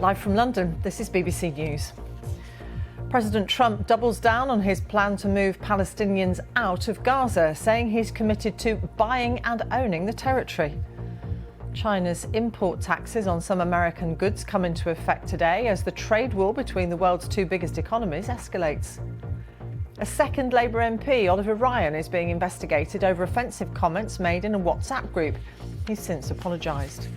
Live from London, this is BBC News. President Trump doubles down on his plan to move Palestinians out of Gaza, saying he's committed to buying and owning the territory. China's import taxes on some American goods come into effect today as the trade war between the world's two biggest economies escalates. A second Labour MP, Oliver Ryan, is being investigated over offensive comments made in a WhatsApp group. He's since apologised.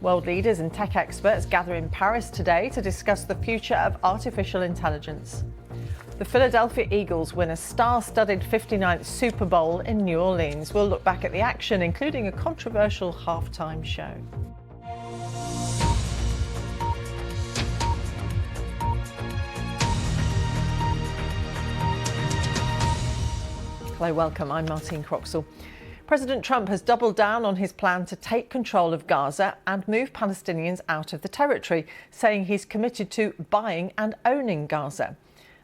World leaders and tech experts gather in Paris today to discuss the future of artificial intelligence. The Philadelphia Eagles win a star-studded 59th Super Bowl in New Orleans. We'll look back at the action, including a controversial halftime show. Hello, welcome. I'm Martine Croxall. President Trump has doubled down on his plan to take control of Gaza and move Palestinians out of the territory, saying he's committed to buying and owning Gaza.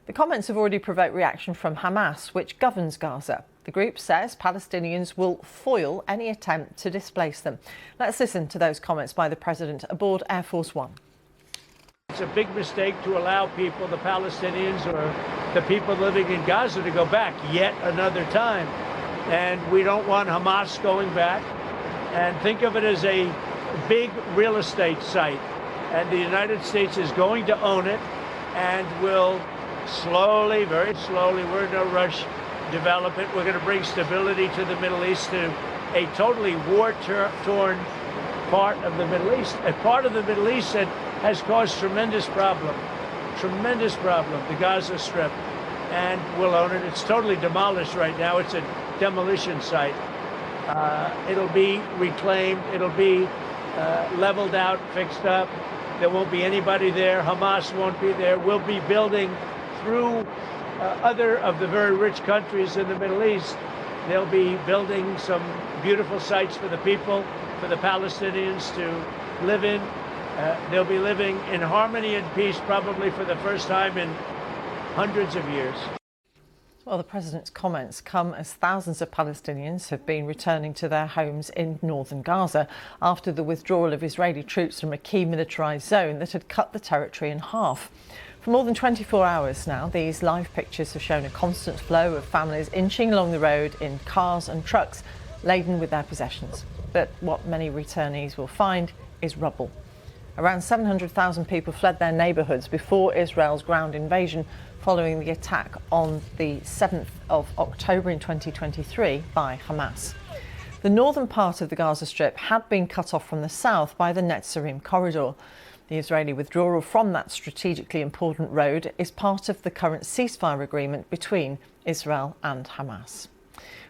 The comments have already provoked reaction from Hamas, which governs Gaza. The group says Palestinians will foil any attempt to displace them. Let's listen to those comments by the president aboard Air Force One. It's a big mistake to allow people, the Palestinians or the people living in Gaza, to go back yet another time. And we don't want Hamas going back. And think of it as a big real estate site. And the United States is going to own it and will slowly, very slowly, we're in no rush, develop it. We're going to bring stability to the Middle East, to a totally war-torn part of the Middle East. A part of the Middle East that has caused tremendous problem, the Gaza Strip. And we'll own it. It's totally demolished right now. It's a demolition site. It'll be reclaimed. It'll be leveled out, fixed up. There won't be anybody there. Hamas won't be there. We'll be building through other of the very rich countries in the Middle East. They'll be building some beautiful sites for the people, for the Palestinians to live in. They'll be living in harmony and peace, probably for the first time in hundreds of years. Well, the president's comments come as thousands of Palestinians have been returning to their homes in northern Gaza after the withdrawal of Israeli troops from a key militarised zone that had cut the territory in half. For more than 24 hours now, these live pictures have shown a constant flow of families inching along the road in cars and trucks laden with their possessions. But what many returnees will find is rubble. Around 700,000 people fled their neighbourhoods before Israel's ground invasion following the attack on the 7th of October in 2023 by Hamas. The northern part of the Gaza Strip had been cut off from the south by the Netzarim corridor. The Israeli withdrawal from that strategically important road is part of the current ceasefire agreement between Israel and Hamas.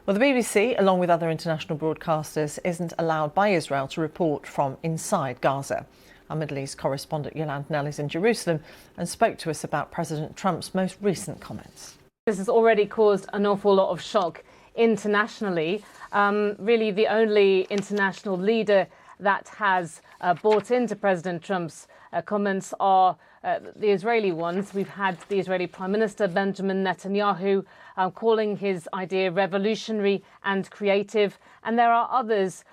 Well, the BBC, along with other international broadcasters, isn't allowed by Israel to report from inside Gaza. Our Middle East correspondent Yolande Knell is in Jerusalem and spoke to us about President Trump's most recent comments. This has already caused an awful lot of shock internationally. Really the only international leader that has bought into President Trump's comments are the Israeli ones. We've had the Israeli Prime Minister Benjamin Netanyahu calling his idea revolutionary and creative. And there are others,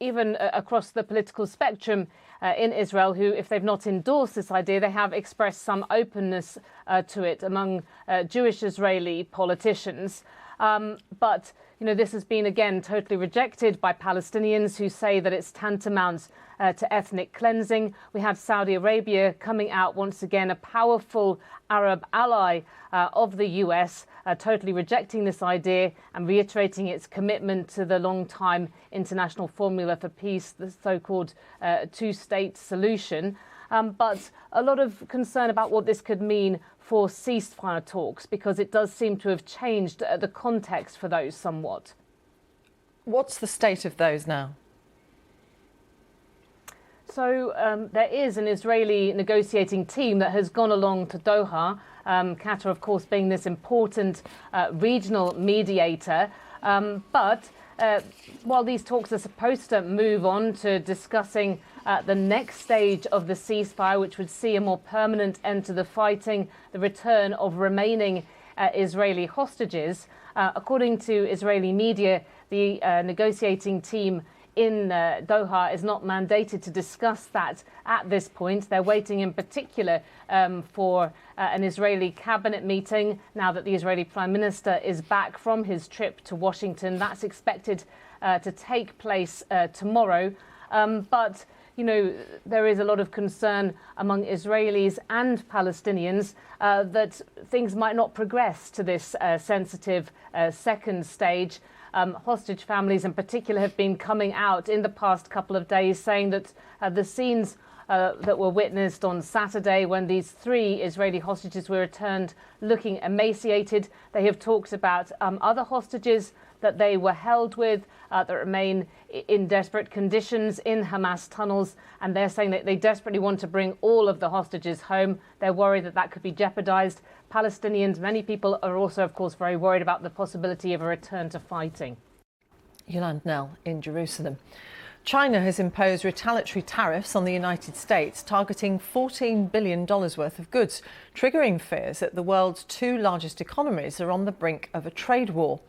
even across the political spectrum in Israel, who, if they've not endorsed this idea, they have expressed some openness to it among Jewish Israeli politicians. But, you know, this has been, again, totally rejected by Palestinians who say that it's tantamount to ethnic cleansing. We have Saudi Arabia coming out once again, a powerful Arab ally of the US, totally rejecting this idea and reiterating its commitment to the long-time international formula for peace, the so-called two-state solution. But a lot of concern about what this could mean for ceasefire talks, because it does seem to have changed the context for those somewhat. What's the state of those now? So there is an Israeli negotiating team that has gone along to Doha, Qatar, of course, being this important regional mediator. But while these talks are supposed to move on to discussing the next stage of the ceasefire, which would see a more permanent end to the fighting, the return of remaining Israeli hostages, according to Israeli media, the negotiating team in Doha is not mandated to discuss that at this point. They're waiting in particular for an Israeli cabinet meeting now that the Israeli Prime Minister is back from his trip to Washington. That's expected to take place tomorrow. But you know, there is a lot of concern among Israelis and Palestinians that things might not progress to this sensitive second stage. Hostage families in particular have been coming out in the past couple of days saying that the scenes that were witnessed on Saturday when these 3 Israeli hostages were returned looking emaciated. They have talked about other hostages that they were held with that remain in desperate conditions in Hamas tunnels, and they're saying that they desperately want to bring all of the hostages home. They're worried that that could be jeopardized. Palestinians, many people are also, of course, very worried about the possibility of a return to fighting. Yolande Knell in Jerusalem. China has imposed retaliatory tariffs on the United States, targeting $14 billion worth of goods, triggering fears that the world's 2 largest economies are on the brink of a trade war.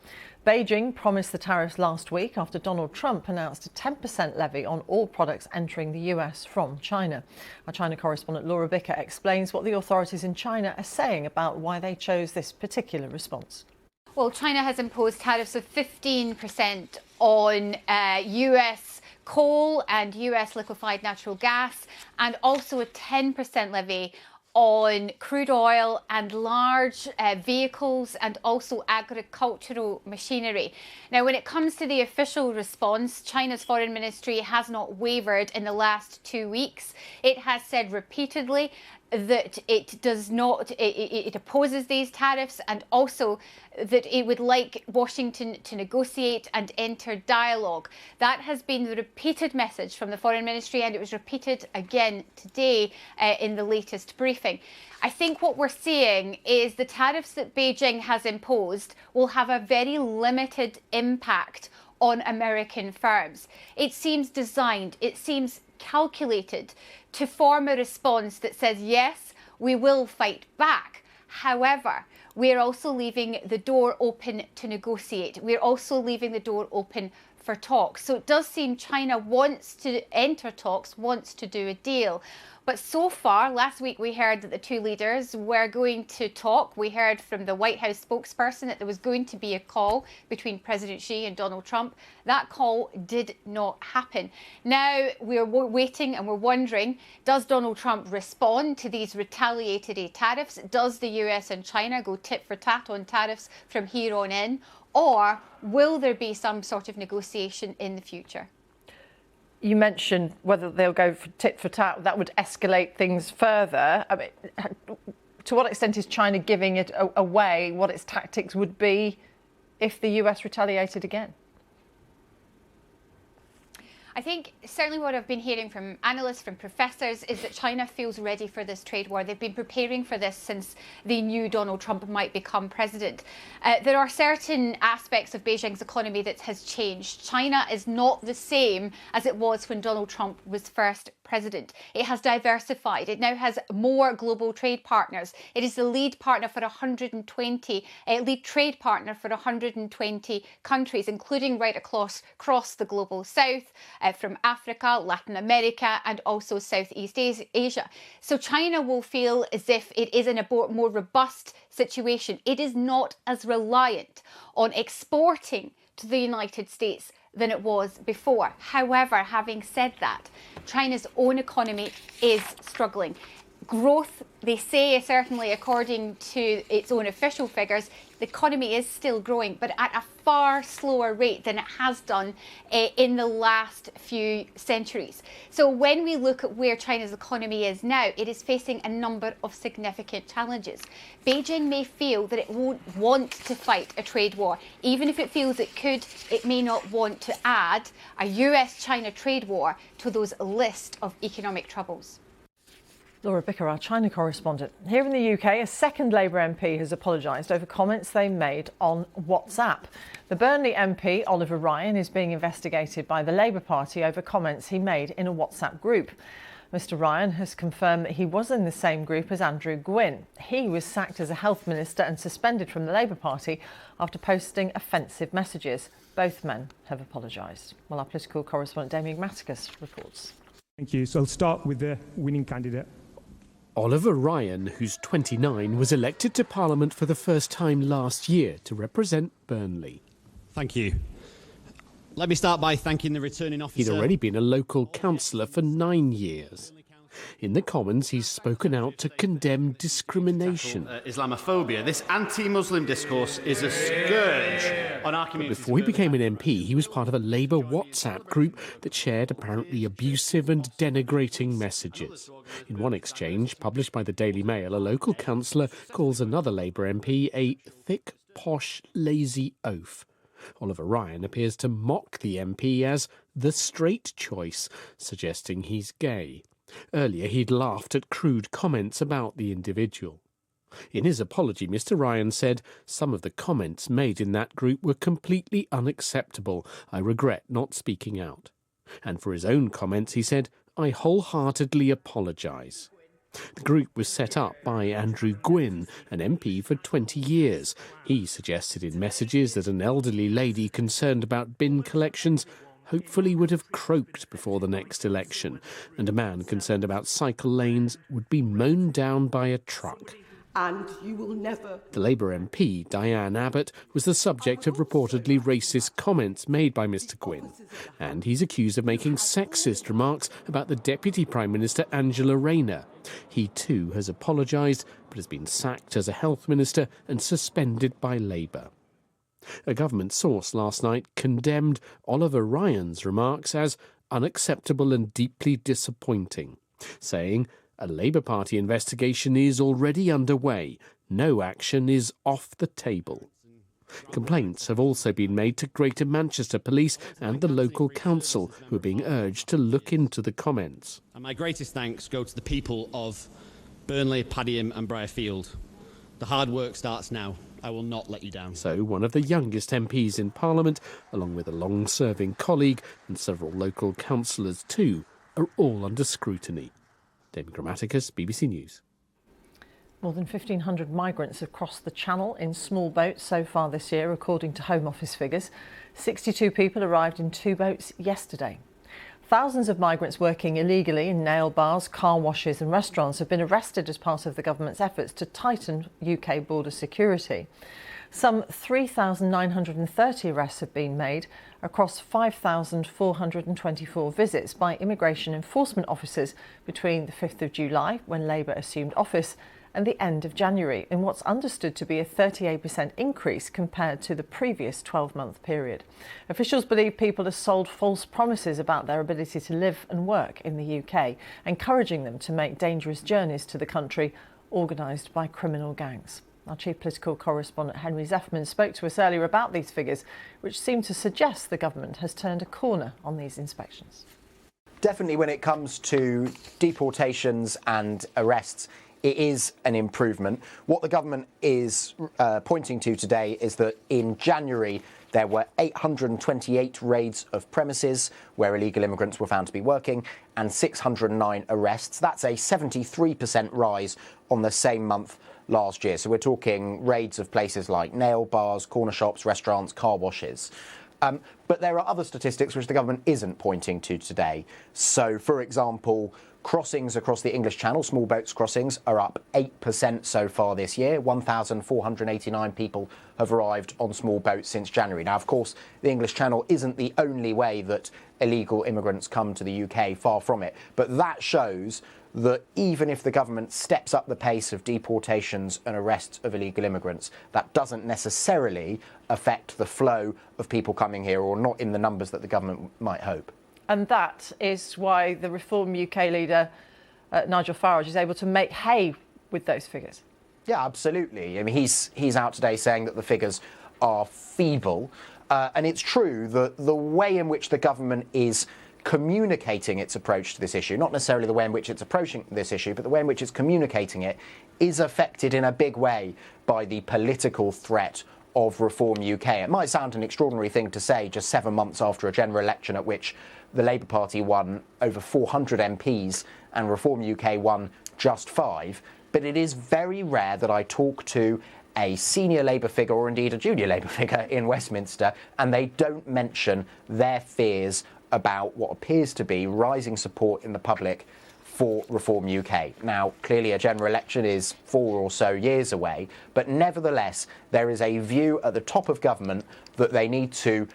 Beijing promised the tariffs last week after Donald Trump announced a 10% levy on all products entering the US from China. Our China correspondent Laura Bicker explains what the authorities in China are saying about why they chose this particular response. Well, China has imposed tariffs of 15% on US coal and US liquefied natural gas, and also a 10% levy on crude oil and large vehicles and also agricultural machinery. Now, when it comes to the official response, China's foreign ministry has not wavered in the last 2 weeks. It has said repeatedly that it does not, it opposes these tariffs, and also that it would like Washington to negotiate and enter dialogue. That has been the repeated message from the Foreign Ministry, and it was repeated again today in the latest briefing. I think what we're seeing is the tariffs that Beijing has imposed will have a very limited impact on American firms. It seems designed, it seems calculated to form a response that says, yes, we will fight back. However, we're also leaving the door open to negotiate. We're also leaving the door open for talks. So it does seem China wants to enter talks, wants to do a deal. But so far, last week we heard that the 2 leaders were going to talk. We heard from the White House spokesperson that there was going to be a call between President Xi and Donald Trump. That call did not happen. Now we're waiting and we're wondering, does Donald Trump respond to these retaliatory tariffs? Does the US and China go tit for tat on tariffs from here on in? Or will there be some sort of negotiation in the future? You mentioned whether they'll go for tit for tat. That would escalate things further. I mean, to what extent is China giving it away what its tactics would be if the US retaliated again? I think certainly what I've been hearing from analysts, from professors, is that China feels ready for this trade war. They've been preparing for this since they knew Donald Trump might become president. There are certain aspects of Beijing's economy that has changed. China is not the same as it was when Donald Trump was first president. It has diversified. It now has more global trade partners. It is the lead partner for 120, lead trade partner for 120 countries, including right across the global south, from Africa, Latin America, and also Southeast Asia. So China will feel as if it is in a more robust situation. It is not as reliant on exporting to the United States than it was before. However, having said that, China's own economy is struggling. Growth, they say, certainly according to its own official figures, the economy is still growing, but at a far slower rate than it has done in the last few centuries. So when we look at where China's economy is now, it is facing a number of significant challenges. Beijing may feel that it won't want to fight a trade war. Even if it feels it could, it may not want to add a US-China trade war to those list of economic troubles. Laura Bicker, our China correspondent. Here in the UK, a second Labour MP has apologised over comments they made on WhatsApp. The Burnley MP, Oliver Ryan, is being investigated by the Labour Party over comments he made in a WhatsApp group. Mr Ryan has confirmed that he was in the same group as Andrew Gwynn. He was sacked as a health minister and suspended from the Labour Party after posting offensive messages. Both men have apologised. Well, our political correspondent Damien Grammaticus reports. Thank you. So I'll start with the winning candidate. Oliver Ryan, who's 29, was elected to Parliament for the first time last year to represent Burnley. Thank you. Let me start by thanking the returning officer. He'd already been a local councillor for 9 years. In the Commons, he's spoken out to condemn discrimination. Islamophobia. This anti-Muslim discourse is a scourge on our community. Before he became an MP, he was part of a Labour WhatsApp group that shared apparently abusive and denigrating messages. In one exchange, published by the Daily Mail, a local councillor calls another Labour MP a thick, posh, lazy oaf. Oliver Ryan appears to mock the MP as the straight choice, suggesting he's gay. Earlier, he'd laughed at crude comments about the individual. In his apology, Mr Ryan said, "Some of the comments made in that group were completely unacceptable. I regret not speaking out." And for his own comments, he said, "I wholeheartedly apologise." The group was set up by Andrew Gwynn, an MP for 20 years. He suggested in messages that an elderly lady concerned about bin collections hopefully would have croaked before the next election, and a man concerned about cycle lanes would be mown down by a truck. And you will never... The Labour MP, Diane Abbott, was the subject of reportedly racist comments made by Mr Gwynn, and he's accused of making sexist remarks about the Deputy Prime Minister Angela Rayner. He too has apologised, but has been sacked as a health minister and suspended by Labour. A government source last night condemned Oliver Ryan's remarks as unacceptable and deeply disappointing, saying, "A Labour Party investigation is already underway. No action is off the table." Complaints have also been made to Greater Manchester Police and the local council, who are being urged to look into the comments. And my greatest thanks go to the people of Burnley, Padiham and Briarfield. The hard work starts now. I will not let you down. So one of the youngest MPs in Parliament, along with a long-serving colleague and several local councillors too, are all under scrutiny. Damien Grammaticus, BBC News. More than 1,500 migrants have crossed the Channel in small boats so far this year, according to Home Office figures. 62 people arrived in 2 boats yesterday. Thousands of migrants working illegally in nail bars, car washes and restaurants have been arrested as part of the government's efforts to tighten UK border security. Some 3,930 arrests have been made across 5,424 visits by immigration enforcement officers between the 5th of July, when Labour assumed office, and the end of January, in what's understood to be a 38% increase compared to the previous 12-month period. Officials believe people are sold false promises about their ability to live and work in the UK, encouraging them to make dangerous journeys to the country, organised by criminal gangs. Our chief political correspondent Henry Zeffman spoke to us earlier about these figures, which seem to suggest the government has turned a corner on these inspections. Definitely when it comes to deportations and arrests, it is an improvement. What the government is pointing to today is that in January there were 828 raids of premises where illegal immigrants were found to be working and 609 arrests. That's a 73% rise on the same month last year. So we're talking raids of places like nail bars, corner shops, restaurants, car washes. But there are other statistics which the government isn't pointing to today. So, for example, crossings across the English Channel, small boats crossings, are up 8% so far this year. 1,489 people have arrived on small boats since January. Now, of course, the English Channel isn't the only way that illegal immigrants come to the UK, far from it. But that shows that even if the government steps up the pace of deportations and arrests of illegal immigrants, that doesn't necessarily affect the flow of people coming here, or not in the numbers that the government might hope. And that is why the Reform UK leader, Nigel Farage, is able to make hay with those figures. Yeah, absolutely. I mean, he's out today saying that the figures are feeble. And it's true that the way in which the government is communicating its approach to this issue, not necessarily the way in which it's approaching this issue, but the way in which it's communicating it, is affected in a big way by the political threat of Reform UK. It might sound an extraordinary thing to say just 7 months after a general election at which the Labour Party won over 400 MPs and Reform UK won just 5. But it is very rare that I talk to a senior Labour figure or indeed a junior Labour figure in Westminster and they don't mention their fears about what appears to be rising support in the public for Reform UK. Now, clearly a general election is 4 or so years away, but nevertheless, there is a view at the top of government that they need to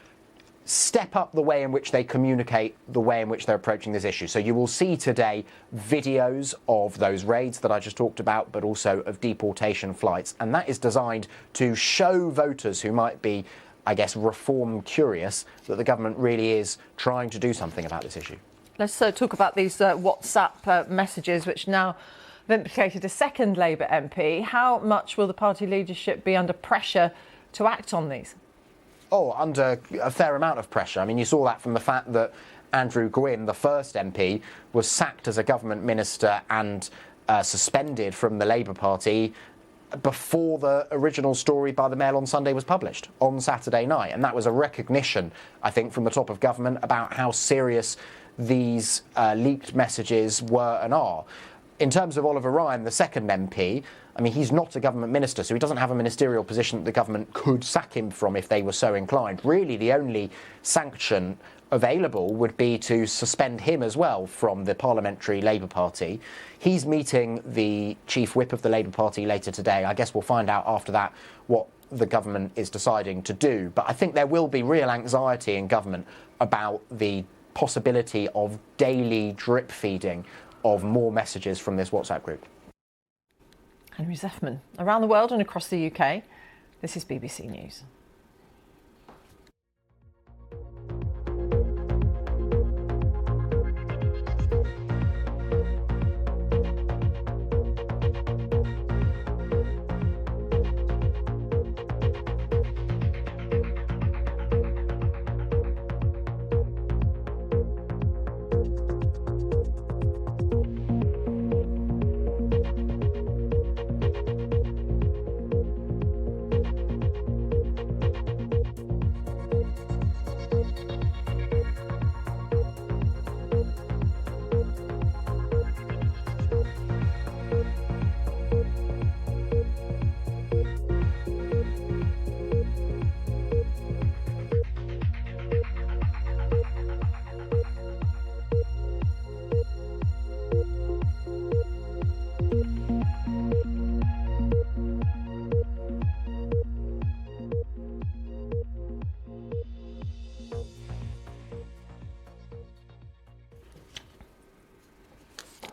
step up the way in which they communicate, the way in which they're approaching this issue. So you will see today videos of those raids that I just talked about, but also of deportation flights. And that is designed to show voters who might be, I guess, reform curious, that the government really is trying to do something about this issue. Let's talk about these WhatsApp messages, which now have implicated a second Labour MP. How much will the party leadership be under pressure to act on these? Oh, under a fair amount of pressure. I mean, you saw that from the fact that Andrew Gwynn, the first MP, was sacked as a government minister and suspended from the Labour Party before the original story by the Mail on Sunday was published on Saturday night. And that was a recognition, I think, from the top of government about how serious these leaked messages were and are. In terms of Oliver Ryan, the second MP, I mean, he's not a government minister, so he doesn't have a ministerial position that the government could sack him from if they were so inclined. Really, the only sanction available would be to suspend him as well from the Parliamentary Labour Party. He's meeting the chief whip of the Labour Party later today. I guess we'll find out after that what the government is deciding to do. But I think there will be real anxiety in government about the possibility of daily drip feeding of more messages from this WhatsApp group. Henry Zeffman. Around the world and across the UK, this is BBC News.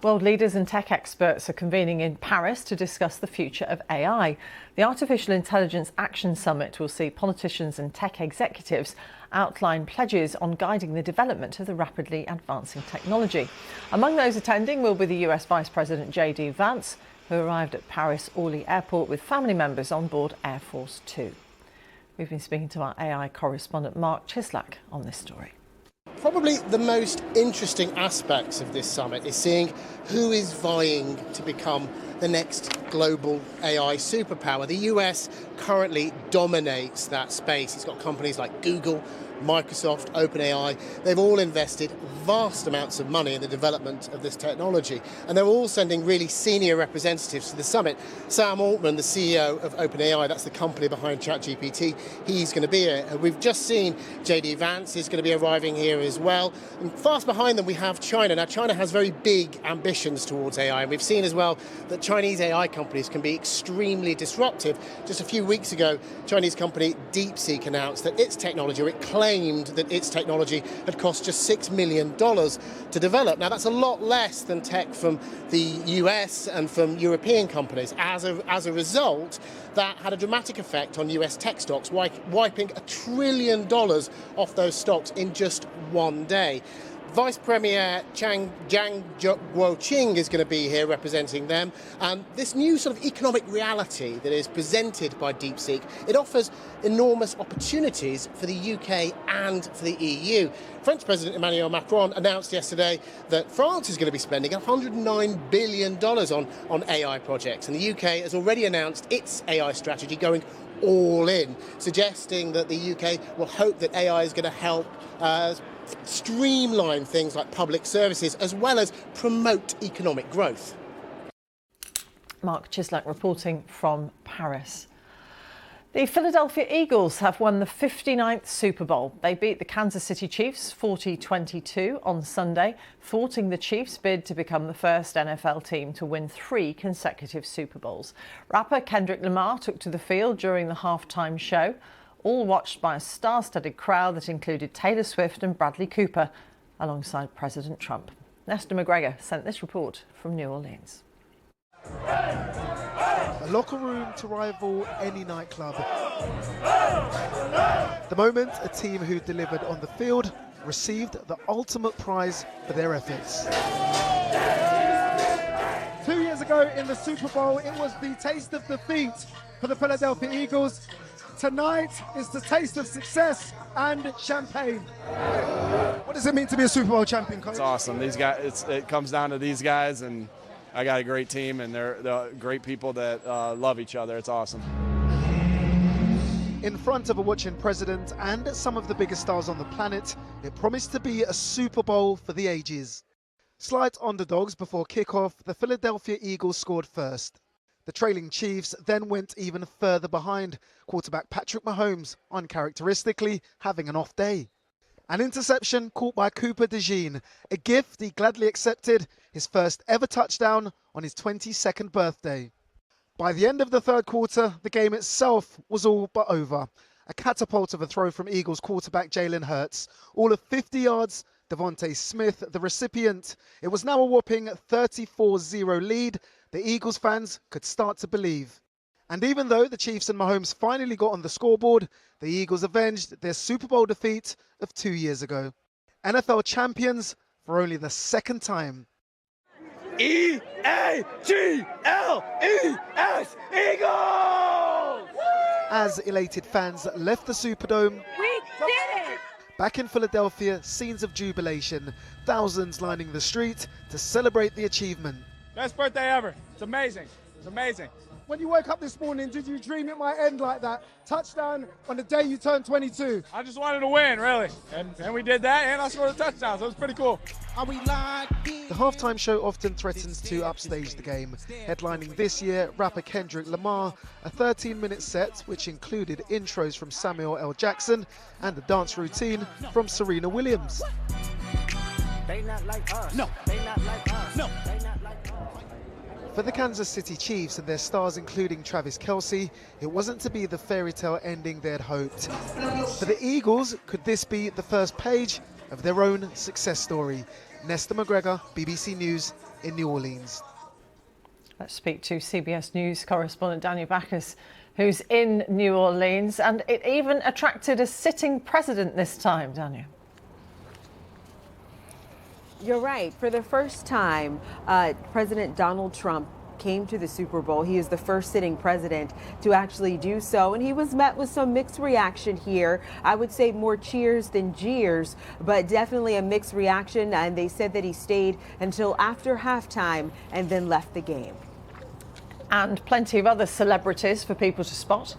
World leaders and tech experts are convening in Paris to discuss the future of AI. The Artificial Intelligence Action Summit will see politicians and tech executives outline pledges on guiding the development of the rapidly advancing technology. Among those attending will be the US Vice President J.D. Vance, who arrived at Paris Orly Airport with family members on board Air Force 2. We've been speaking to our AI correspondent Mark Chislak on this story. Probably the most interesting aspects of this summit is seeing who is vying to become the next global AI superpower. The US currently dominates that space. It's got companies like Google, Microsoft, OpenAI. They've all invested vast amounts of money in the development of this technology, and they're all sending really senior representatives to the summit. Sam Altman, the CEO of OpenAI, that's the company behind ChatGPT, he's going to be here. We've just seen J.D. Vance is going to be arriving here as well. And fast behind them we have China. Now, China has very big ambitions towards AI, and we've seen as well that Chinese AI companies can be extremely disruptive. Just a few weeks ago, Chinese company DeepSeek announced that its technology, or it claimed that its technology had cost just $6 million to develop. Now, that's a lot less than tech from the US and from European companies. As a result, that had a dramatic effect on US tech stocks, wiping $1 trillion off those stocks in just one day. Vice Premier Zhang Guoqing is going to be here representing them, and this new sort of economic reality that is presented by DeepSeek, it offers enormous opportunities for the UK and for the EU. French President Emmanuel Macron announced yesterday that France is going to be spending $109 billion on AI projects, and the UK has already announced its AI strategy going all in, suggesting that the UK will hope that AI is going to help streamline things like public services, as well as promote economic growth. Mark Chislak reporting from Paris. The Philadelphia Eagles have won the 59th Super Bowl. They beat the Kansas City Chiefs 40-22 on Sunday, thwarting the Chiefs' bid to become the first NFL team to win 3 consecutive Super Bowls. Rapper Kendrick Lamar took to the field during the halftime show, all watched by a star-studded crowd that included Taylor Swift and Bradley Cooper, alongside President Trump. Nesta McGregor sent this report from New Orleans. A locker room to rival any nightclub. The moment a team who delivered on the field received the ultimate prize for their efforts. 2 years ago in the Super Bowl, it was the taste of defeat for the Philadelphia Eagles. Tonight is the taste of success and champagne. What does it mean to be a Super Bowl champion, Coach? It's awesome. These guys, it comes down to these guys, and I got a great team, and they're great people that love each other. It's awesome. In front of a watching president and some of the biggest stars on the planet, it promised to be a Super Bowl for the ages. Slight underdogs before kickoff, the Philadelphia Eagles scored first. The trailing Chiefs then went even further behind, quarterback Patrick Mahomes uncharacteristically having an off day. An interception caught by Cooper DeJean, a gift he gladly accepted, his first ever touchdown on his 22nd birthday. By the end of the third quarter, the game itself was all but over. A catapult of a throw from Eagles quarterback Jalen Hurts, all of 50 yards, Devontae Smith the recipient. It was now a whopping 34-0 lead. The Eagles fans could start to believe. And even though the Chiefs and Mahomes finally got on the scoreboard, the Eagles avenged their Super Bowl defeat of 2 years ago. NFL champions for only the second time. E-A-G-L-E-S, Eagles! As elated fans left the Superdome, we did it! Back in Philadelphia, scenes of jubilation, thousands lining the street to celebrate the achievement. Best birthday ever. It's amazing. It's amazing. When you woke up this morning, did you dream it might end like that? Touchdown on the day you turned 22. I just wanted to win, really. And we did that, and I scored a touchdown, so it was pretty cool. The halftime show often threatens to upstage the game. Headlining this year, rapper Kendrick Lamar, a 13-minute set which included intros from Samuel L. Jackson and a dance routine from Serena Williams. They not like us. No. They not like us. No. They not like us. For the Kansas City Chiefs and their stars including Travis Kelce, it wasn't to be the fairy tale ending they'd hoped. For the Eagles, could this be the first page of their own success story? Nesta McGregor, BBC News in New Orleans. Let's speak to CBS News correspondent Daniel Bacchus, who's in New Orleans, and it even attracted a sitting president this time, Daniel. You're right. For the first time, President Donald Trump came to the Super Bowl. He is the first sitting president to actually do so, and he was met with some mixed reaction here. I would say more cheers than jeers, but definitely a mixed reaction, and they said that he stayed until after halftime and then left the game. And plenty of other celebrities for people to spot.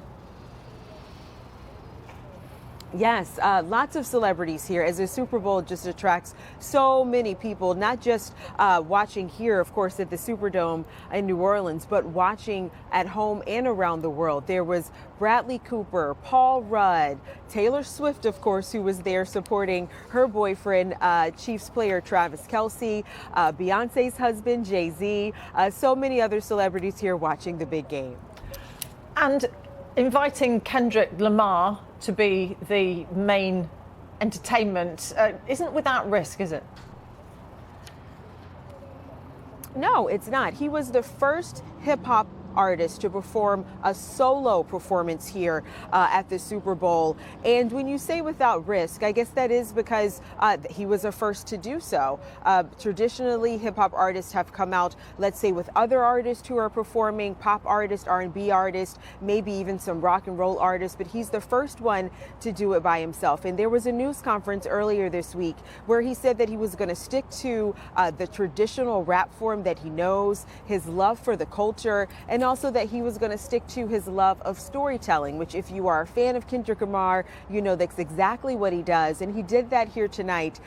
Yes, lots of celebrities here, as the Super Bowl just attracts so many people, not just watching here, of course, at the Superdome in New Orleans, but watching at home and around the world. There was Bradley Cooper, Paul Rudd, Taylor Swift, of course, who was there supporting her boyfriend, Chiefs player Travis Kelce, Beyonce's husband, Jay-Z, so many other celebrities here watching the big game. And inviting Kendrick Lamar to be the main entertainment isn't without risk, is it? No, it's not. He was the first hip-hop artist to perform a solo performance here at the Super Bowl. And when you say without risk, I guess that is because he was the first to do so. Traditionally, hip-hop artists have come out, let's say, with other artists who are performing, pop artists, R&B artists, maybe even some rock and roll artists, but he's the first one to do it by himself. And there was a news conference earlier this week where he said that he was going to stick to the traditional rap form that he knows, his love for the culture, and also that he was going to stick to his love of storytelling, which if you are a fan of Kendrick Lamar, you know that's exactly what he does. And he did that here tonight,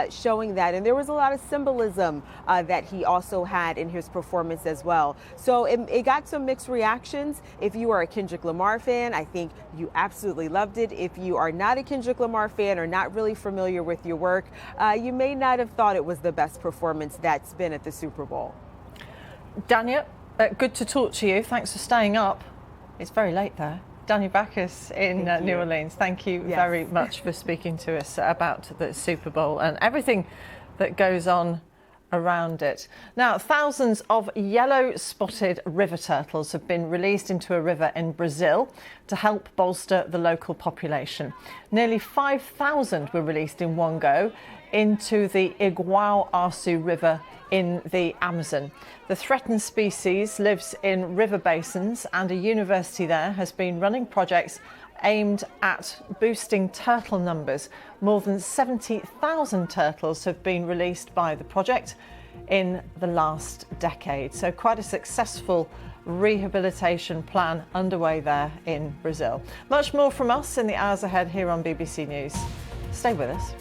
showing that. And there was a lot of symbolism that he also had in his performance as well. So it got some mixed reactions. If you are a Kendrick Lamar fan, I think you absolutely loved it. If you are not a Kendrick Lamar fan or not really familiar with your work, you may not have thought it was the best performance that's been at the Super Bowl. Dania, good to talk to you. Thanks for staying up. It's very late there. Dania Bacchus in New Orleans. Thank you very much for speaking to us about the Super Bowl and everything that goes on around it. Now, thousands of yellow-spotted river turtles have been released into a river in Brazil to help bolster the local population. Nearly 5,000 were released in one go into the Iguaçu River in the Amazon. The threatened species lives in river basins, and a university there has been running projects aimed at boosting turtle numbers. More than 70,000 turtles have been released by the project in the last decade. So quite a successful rehabilitation plan underway there in Brazil. Much more from us in the hours ahead here on BBC News. Stay with us.